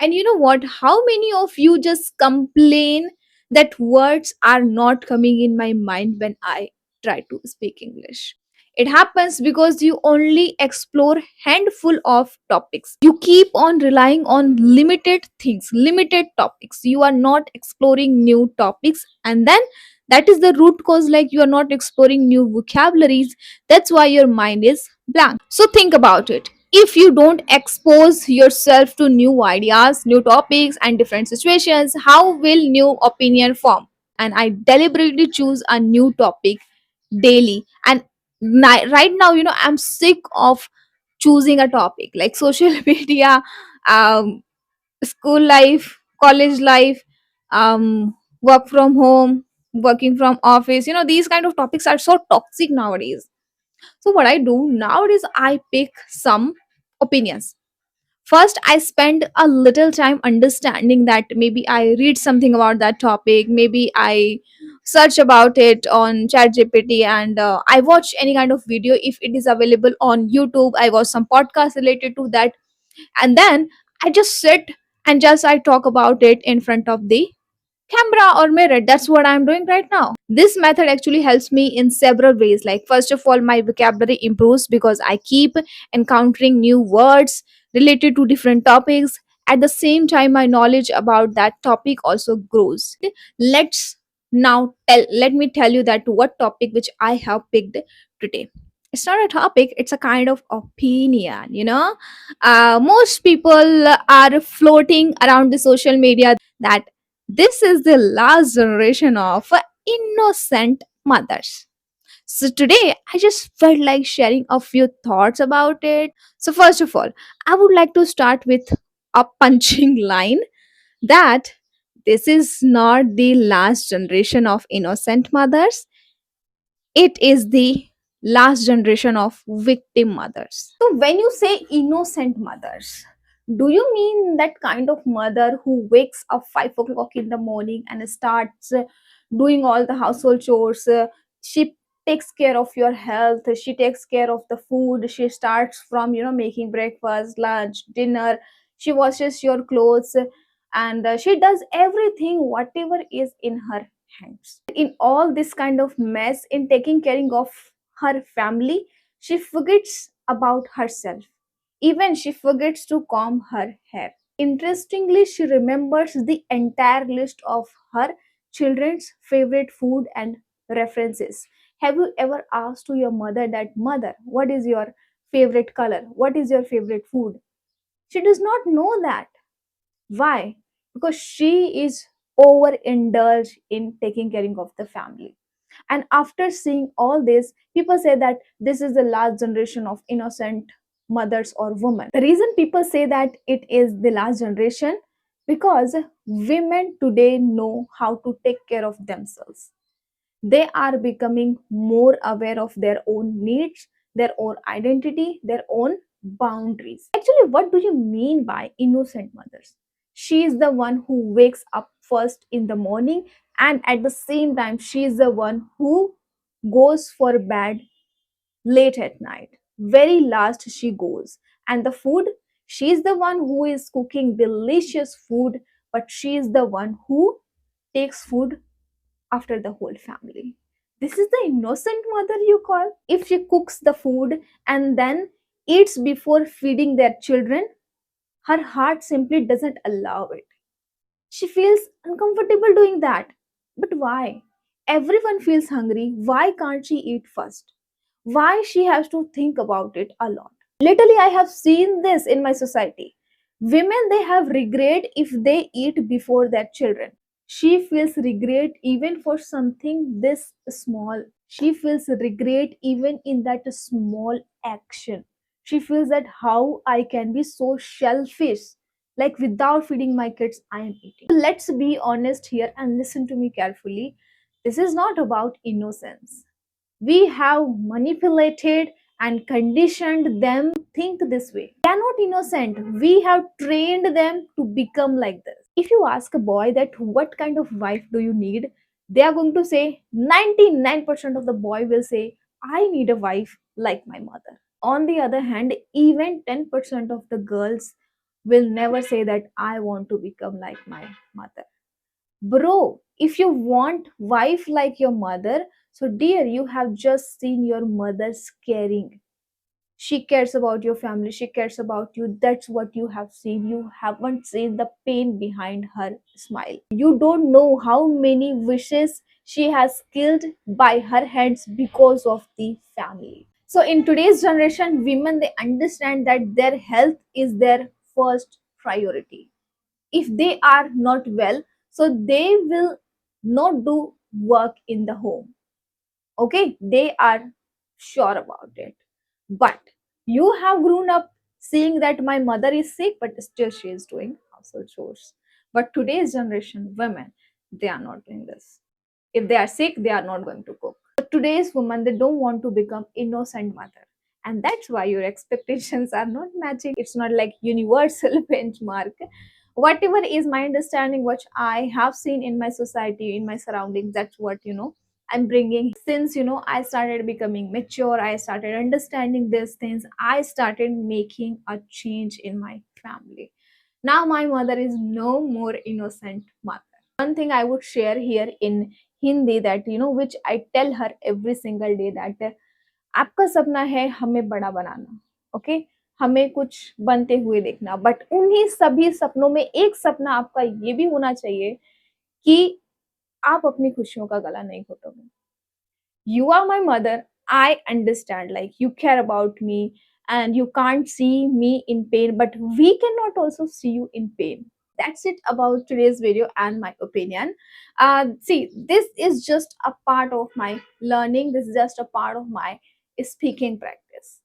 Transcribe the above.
And you know what? How many of you just complain that words are not coming in my mind when I try to speak English? It happens because you only explore handful of topics. You keep on relying on limited things, limited topics. You are not exploring new topics, and then that is the root cause, like you are not exploring new vocabularies. That's why your mind is blank. So think about it. If you don't expose yourself to new ideas, new topics, and different situations, how will new opinion form? And I deliberately choose a new topic daily. And right now, I'm sick of choosing a topic like social media, um, school life, college life, work from home, working from office. These kind of topics are so toxic nowadays. So what I do nowadays, I pick some opinions. First, I spend a little time understanding that. Maybe I read something about that topic, maybe I search about it on ChatGPT, and I watch any kind of video if it is available on YouTube. I watch some podcast related to that, and then I just sit and just I talk about it in front of the camera or mirror. That's what I'm doing right now. This method actually helps me in several ways. Like, first of all, my vocabulary improves because I keep encountering new words related to different topics. At the same time, my knowledge about that topic also grows. Let's let me tell you that what topic which I have picked today. It's not a topic, it's a kind of opinion. Most people are floating around the social media that this is the last generation of innocent mothers. So today I just felt like sharing a few thoughts about it. So first of all, I would like to start with a punching line that this is not the last generation of innocent mothers. It is the last generation of victim mothers. So when you say innocent mothers, do you mean that kind of mother who wakes up 5 o'clock in the morning and starts doing all the household chores? She takes care of your health, she takes care of the food, she starts from making breakfast, lunch, dinner, she washes your clothes, and she does everything whatever is in her hands. In all this kind of mess, in taking care of her family, she forgets about herself. Even she forgets to comb her hair. Interestingly, she remembers the entire list of her children's favorite food and references. Have you ever asked to your mother that, mother, what is your favorite color? What is your favorite food? She does not know that. Why? Because she is overindulged in taking care of the family. And after seeing all this, people say that this is the last generation of innocent mothers or women. The reason people say that it is the last generation, because women today know how to take care of themselves. They are becoming more aware of their own needs, their own identity, their own boundaries. Actually, what do you mean by innocent mothers? She is the one who wakes up first in the morning, and at the same time, she is the one who goes for bed late at night. Very last, she goes. And the food, she is the one who is cooking delicious food, but she is the one who takes food after the whole family. This is the innocent mother you call? If she cooks the food and then eats before feeding their children, her heart simply doesn't allow it. She feels uncomfortable doing that. But why? Everyone feels hungry. Why can't she eat first? Why she has to think about it a lot? Literally, I have seen this in my society. Women, they have regret if they eat before their children. She feels regret even for something this small. She feels regret even in that small action. She feels that how I can be so selfish. Like, without feeding my kids, I am eating. Let's be honest here and listen to me carefully. This is not about innocence. We have manipulated and conditioned them to think this way. They are not innocent. We have trained them to become like this. If you ask a boy that what kind of wife do you need, they are going to say 99% of the boy will say, I need a wife like my mother. On the other hand, even 10% of the girls will never say that I want to become like my mother. Bro, if you want wife like your mother, so dear, you have just seen your mother caring. She cares about your family, she cares about you. That's what you have seen. You haven't seen the pain behind her smile. You don't know how many wishes she has killed by her hands because of the family. So in today's generation, women, they understand that their health is their first priority. If they are not well, so they will not do work in the home. Okay, they are sure about it. But you have grown up seeing that my mother is sick, but still she is doing household chores. But today's generation women, they are not doing this. If they are sick, they are not going to cook. But today's women, they don't want to become innocent mother, and that's why your expectations are not matching. It's not like universal benchmark. Whatever is my understanding, what I have seen in my society, in my surroundings, that's what I'm bringing. Since I started becoming mature, I started understanding these things, I started making a change in my family. Now my mother is no more innocent mother. One thing I would share here in Hindi, that which I tell her every single day, that आपका सपना है हमें बड़ा बनाना, okay, हमें कुछ बनते हुए देखना, बट उन्हीं सभी सपनों में एक सपना आपका ये भी होना चाहिए कि आप अपनी खुशियों का गला नहीं घोटोगे. You are my mother. I understand, like, you care about me and you can't see me in pain, but we cannot also see you in pain. That's it about today's video and my opinion. See, this is just a part of my learning, this is just a part of my speaking practice.